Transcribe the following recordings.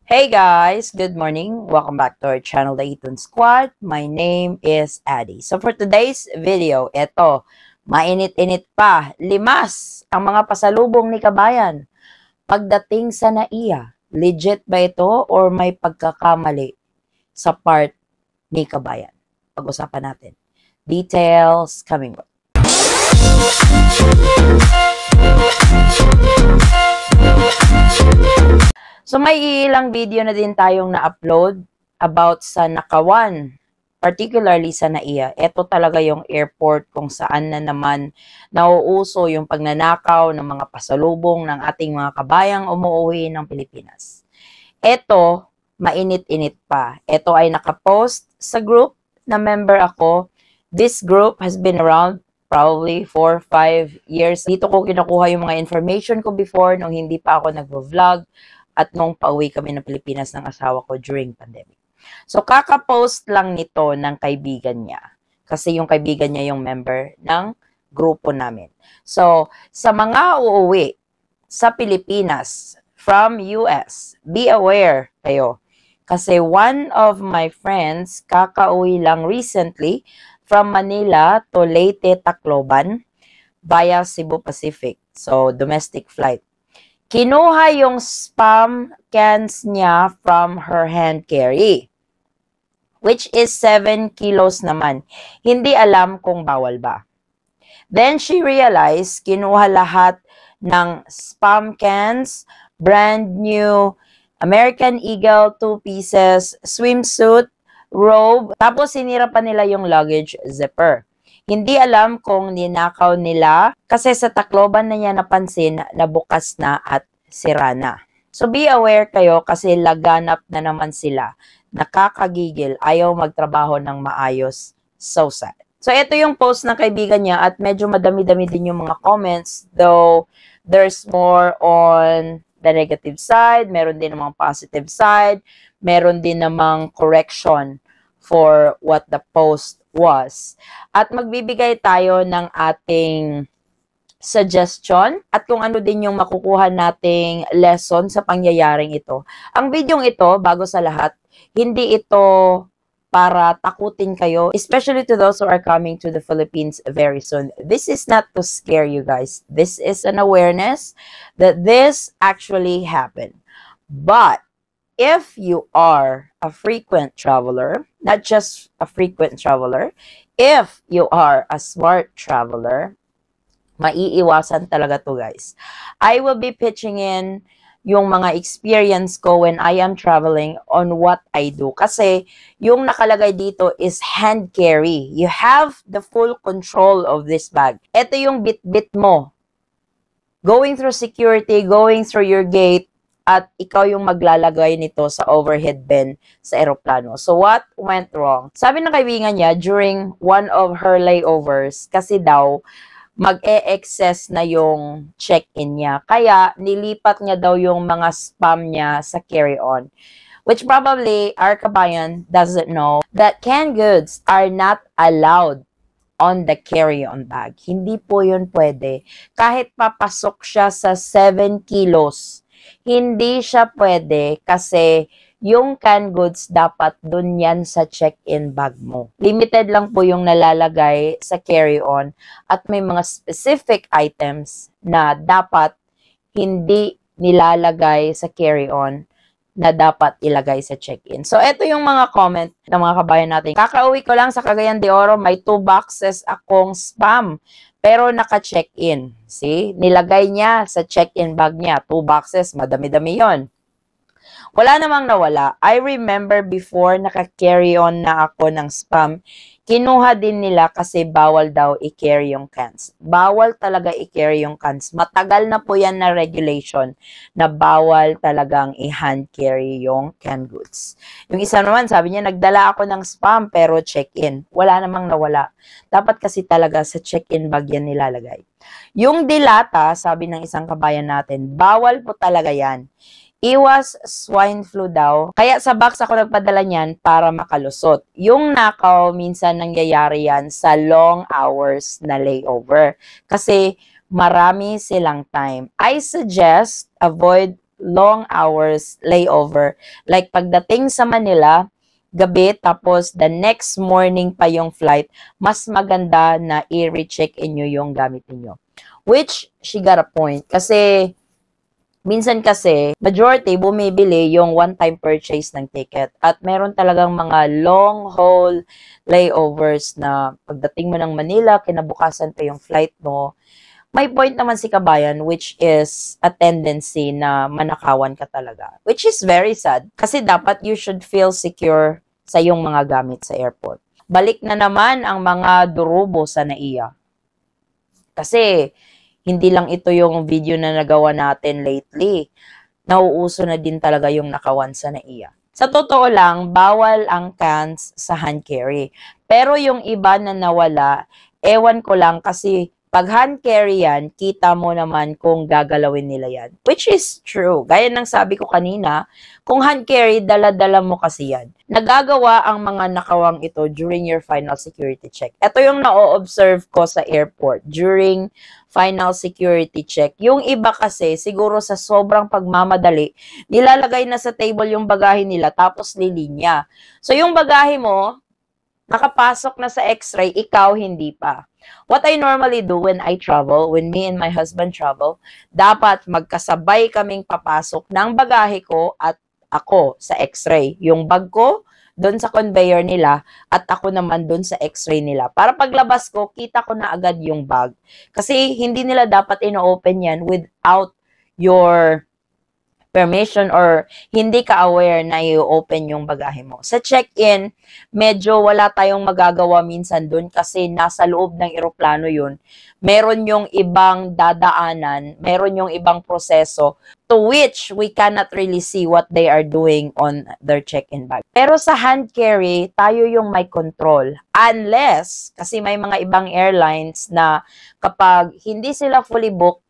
Hey guys, good morning. Welcome back to our channel, The Eton Squad. My name is Addy. So for today's video, eto, mainit-init pa, limas ang mga pasalubong ni Kabayan. Pagdating sa NAIA, legit ba ito or may pagkakamali sa part ni Kabayan? Pag-usapan natin. Details coming up. So may ilang video na din tayong na-upload about sa Nakawan, particularly sa NAIA. Ito talaga yung airport kung saan na naman nauuso yung pagnanakaw ng mga pasalubong ng ating mga kabayang umuwi ng Pilipinas. Ito, mainit-init pa. Ito ay nakapost sa group na member ako. This group has been around probably 4-5 years. Dito ko kinukuha yung mga information ko before nung hindi pa ako nag-vlog at nung pauwi kami ng Pilipinas ng asawa ko during pandemic. So, kaka-post lang nito ng kaibigan niya. Kasi yung kaibigan niya yung member ng grupo namin. So, sa mga uuwi sa Pilipinas from US, be aware kayo. Kasi one of my friends, kakauwi lang recently from Manila to Leyte, Tacloban via Cebu Pacific. So, domestic flight. Kinuha yung spam cans niya from her hand carry, which is 7 kilos naman. Hindi alam kung bawal ba. Then she realized, kinuha lahat ng spam cans, brand new American Eagle 2 pieces, swimsuit, robe, tapos sinira pa nila yung luggage zipper. Hindi alam kung ninakaw nila kasi sa Tacloban na niya napansin na bukas na at sira na. So be aware kayo kasi laganap na naman sila. Nakakagigil, ayaw magtrabaho ng maayos. So sad. So ito yung post ng kaibigan niya at medyo madami-dami din yung mga comments, though there's more on the negative side, meron din namang positive side, meron din namang correction for what the post was. At magbibigay tayo ng ating suggestion at kung ano din yung makukuha nating lesson sa pangyayaring ito. Ang videong ito, bago sa lahat, hindi ito para takutin kayo, especially to those who are coming to the Philippines very soon. This is not to scare you guys. This is an awareness that this actually happened. But if you are a frequent traveler, not just a frequent traveler, if you are a smart traveler, maiiwasan talaga to guys. I will be pitching in yung mga experience ko when I am traveling on what I do. Kasi yung nakalagay dito is hand carry. You have the full control of this bag. Ito yung bit-bit mo. Going through security, going through your gate, at ikaw yung maglalagay nito sa overhead bin sa eroplano. So, what went wrong? Sabi ng kaibigan niya, during one of her layovers, kasi daw, mag-e-excess na yung check-in niya. Kaya, nilipat niya daw yung mga spam niya sa carry-on. Which probably, our kabayan doesn't know that canned goods are not allowed on the carry-on bag. Hindi po yun pwede. Kahit papasok siya sa 7 kilos, hindi siya pwede kasi yung canned goods dapat dun yan sa check-in bag mo. Limited lang po yung nalalagay sa carry-on at may mga specific items na dapat hindi nilalagay sa carry-on na dapat ilagay sa check-in. So, ito yung mga comment ng mga kabayan natin. Kakauwi ko lang sa Cagayan de Oro, may 2 boxes akong spam. Pero naka-check-in. See? Nilagay niya sa check-in bag niya. 2 boxes, madami-dami yon. Wala namang nawala. I remember before naka-carry on na ako ng spam, kinuha din nila kasi bawal daw i-carry yung cans. Bawal talaga i-carry yung cans. Matagal na po yan na regulation na bawal talagang i-hand carry yung canned goods. Yung isa naman, sabi niya, nagdala ako ng spam pero check-in. Wala namang nawala. Dapat kasi talaga sa check-in bag yan nilalagay. Yung dilata, sabi ng isang kabayan natin, bawal po talaga yan. Iwas swine flu daw. Kaya sa box ako nagpadala niyan para makalusot. Yung nakaw, minsan nangyayari yan sa long hours na layover. Kasi marami silang time. I suggest avoid long hours layover. Like pagdating sa Manila, gabi, tapos the next morning pa yung flight, mas maganda na i-recheck-in nyo yung gamit niyo. Which, she got a point. Kasi, minsan kasi, majority bumibili yung one-time purchase ng ticket. At meron talagang mga long-haul layovers na pagdating mo ng Manila, kinabukasan pa yung flight mo. May point naman si Kabayan, which is a tendency na manakawan ka talaga. Which is very sad. Kasi dapat you should feel secure sa iyong mga gamit sa airport. Balik na naman ang mga durubo sa NAIA. Kasi, hindi lang ito yung video na nagawa natin lately. Nauuso na din talaga yung nakawan sa NAIA. Sa totoo lang, bawal ang cans sa hand carry. Pero yung iba na nawala, ewan ko lang kasi pag hand carry yan, kita mo naman kung gagalawin nila yan. Which is true. Gaya ng sabi ko kanina, kung hand carry, dala-dala mo kasi yan. Nagagawa ang mga nakawang ito during your final security check. Ito yung na-observe ko sa airport during final security check. Yung iba kasi, siguro sa sobrang pagmamadali, nilalagay na sa table yung bagahe nila, tapos lilinya. So, yung bagahe mo, nakapasok na sa x-ray, ikaw hindi pa. What I normally do when I travel, when me and my husband travel, dapat magkasabay kaming papasok ng bagahe ko at ako sa x-ray. Yung bag ko, doon sa conveyor nila, at ako naman doon sa x-ray nila. Para paglabas ko, kita ko na agad yung bag. Kasi hindi nila dapat ino-open yan without your permission or hindi ka aware na i-open yung bagahe mo. Sa check-in, medyo wala tayong magagawa minsan dun kasi nasa loob ng eroplano yun. Meron yung ibang dadaanan, meron yung ibang proseso to which we cannot really see what they are doing on their check-in bag. Pero sa hand carry, tayo yung may control. Unless, kasi may mga ibang airlines na kapag hindi sila fully booked,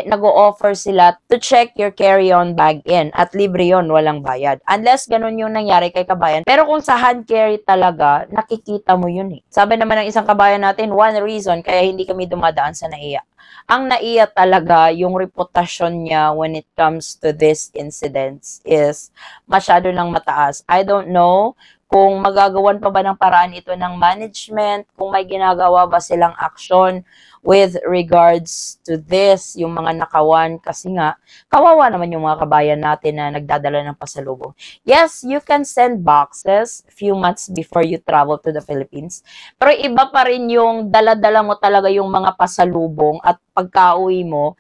nag-o-offer sila to check your carry-on bag in. At libre yon, walang bayad. Unless ganun yung nangyari kay Kabayan. Pero kung sa hand carry talaga, nakikita mo yun eh. Sabi naman ng isang kabayan natin, one reason kaya hindi kami dumadaan sa NAIA. Ang NAIA talaga, yung reputasyon niya when it comes to this incidents is masyado nang mataas. I don't know kung magagawan pa ba ng paraan ito ng management, kung may ginagawa ba silang action with regards to this, yung mga nakawan, kasi nga, kawawa naman yung mga kabayan natin na nagdadala ng pasalubong. Yes, you can send boxes few months before you travel to the Philippines, pero iba pa rin yung dala-dala mo talaga yung mga pasalubong at pagka-uwi mo,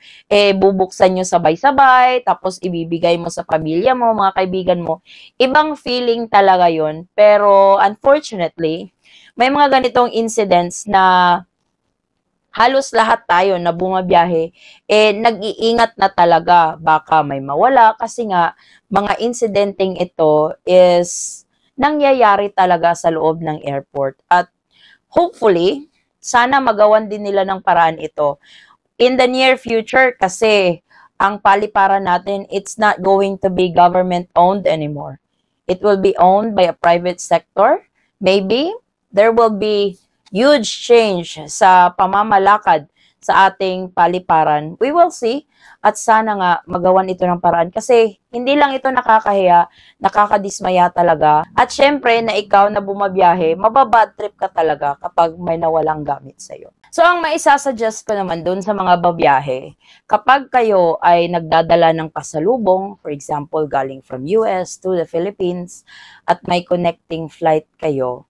bubuksan nyo sabay-sabay, tapos ibibigay mo sa pamilya mo, mga kaibigan mo. Ibang feeling talaga yon, pero unfortunately, may mga ganitong incidents na halos lahat tayo na bumabiyahe, nag-iingat na talaga. Baka may mawala kasi nga, mga incidenteng ito is nangyayari talaga sa loob ng airport. At hopefully, sana magawan din nila ng paraan ito. In the near future, kasi ang paliparan natin, it's not going to be government-owned anymore. It will be owned by a private sector. Maybe there will be huge change sa pamamalakad sa ating paliparan. We will see. At sana nga magawan ito ng paraan. Kasi hindi lang ito nakakahiya, nakakadismaya talaga. At syempre na ikaw na bumabiyahe, mababad trip ka talaga kapag may nawalang gamit sa'yo. So ang maisasuggest ko naman dun sa mga babiyahe, kapag kayo ay nagdadala ng pasalubong, for example, galing from US to the Philippines, at may connecting flight kayo,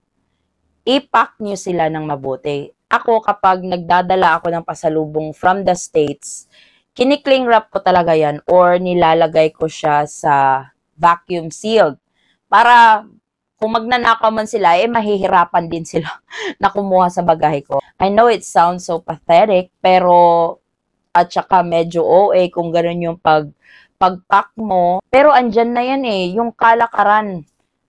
i-pack nyo sila ng mabuti. Ako, kapag nagdadala ako ng pasalubong from the States, kinikling wrap ko talaga yan or nilalagay ko siya sa vacuum sealed. Para kung magnanakaw man sila, mahihirapan din sila na kumuha sa bagahe ko. I know it sounds so pathetic, pero at saka medyo OA kung ganun yung pag-pack mo. Pero andyan na yan yung kalakaran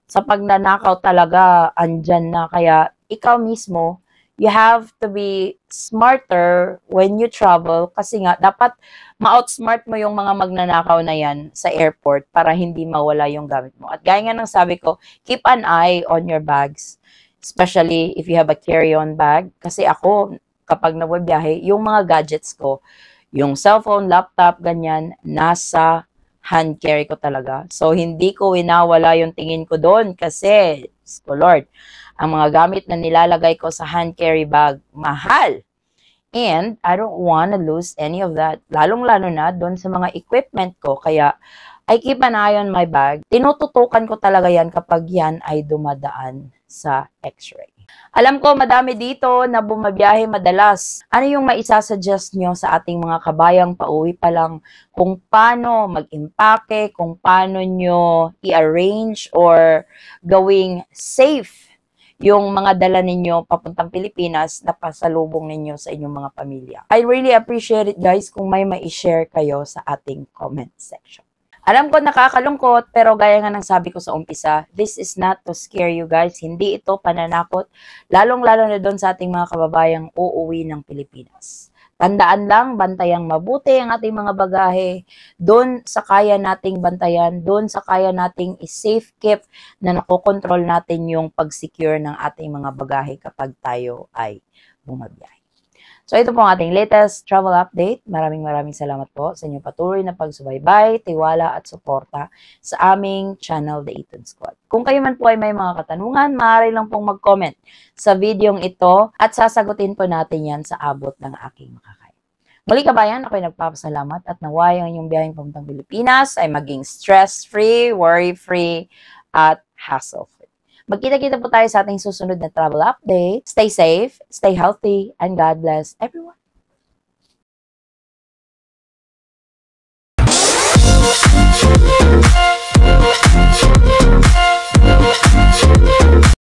sa pagnanakaw talaga, andyan na. Kaya ikaw mismo, you have to be smarter when you travel kasi nga dapat ma-outsmart mo yung mga magnanakaw na yan sa airport para hindi mawala yung gamit mo. At gaya nga ng sabi ko, keep an eye on your bags, especially if you have a carry-on bag. Kasi ako, kapag nagbabiyahe, yung mga gadgets ko, yung cellphone, laptop, ganyan, nasa hand carry ko talaga. So, hindi ko winawala yung tingin ko doon kasi, Lord, ang mga gamit na nilalagay ko sa hand carry bag, mahal. And I don't want to lose any of that. Lalong-lalo na doon sa mga equipment ko. Kaya, I keep an eye on my bag. Tinututukan ko talaga yan kapag yan ay dumadaan sa x-ray. Alam ko, madami dito na bumabiyahe madalas. Ano yung maisasuggest nyo sa ating mga kabayang pauwi pa lang kung paano mag-impake, kung paano nyo i-arrange or gawing safe yung mga dala ninyo papuntang Pilipinas na pasalubong ninyo sa inyong mga pamilya. I really appreciate it guys kung may ma-share kayo sa ating comment section. Alam ko nakakalungkot pero gaya nga ng sabi ko sa umpisa, this is not to scare you guys. Hindi ito pananakot, lalong-lalo na doon sa ating mga kababayang uuwi ng Pilipinas. Tandaan lang, bantayang mabuti ang ating mga bagahe, doon sa kaya nating bantayan, doon sa kaya nating i-safe keep na nakokontrol natin yung pag-secure ng ating mga bagahe kapag tayo ay bumabiyahe. So ito po ang ating latest travel update. Maraming salamat po sa inyong patuloy na pagsubaybay, tiwala at suporta sa aming channel, The Eton Squad. Kung kayo man po ay may mga katanungan, maaari lang pong mag-comment sa videong ito at sasagutin po natin yan sa abot ng aking makakaya. Muli kabayan, ako'y nagpapasalamat at naway ang inyong biyaheng papuntang Pilipinas ay maging stress-free, worry-free at hassle-free. Magkita-kita po tayo sa ating susunod na travel update. Stay safe, stay healthy, and God bless everyone.